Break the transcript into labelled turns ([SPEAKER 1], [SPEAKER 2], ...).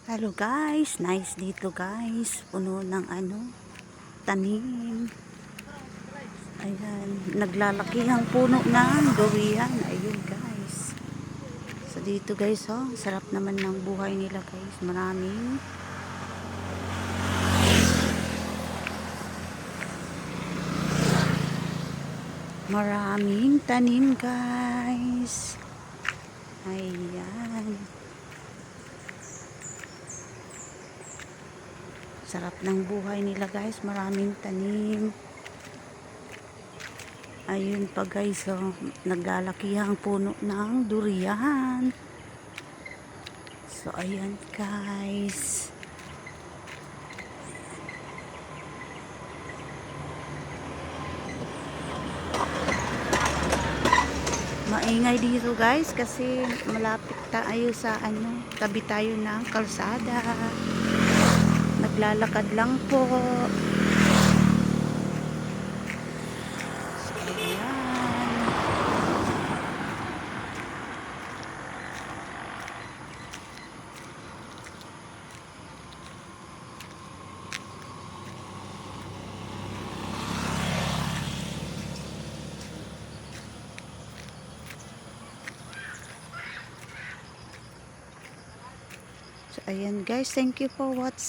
[SPEAKER 1] Hello guys, nice dito guys. Puno ng tanim. Ayan, naglalaki ang puno ng durian. Ayun guys. So dito guys, oh, sarap naman ng buhay nila guys. Maraming tanim guys. Ayan. Sarap ng buhay nila guys. Maraming tanim. Ayun pa guys, oh, naglalaki ang puno ng durian. So ayan guys. Maingay dito guys kasi malapit tayo sa tabi tayo ng kalsada. Naglalakad lang po. So ayan. So ayan guys, thank you for watching.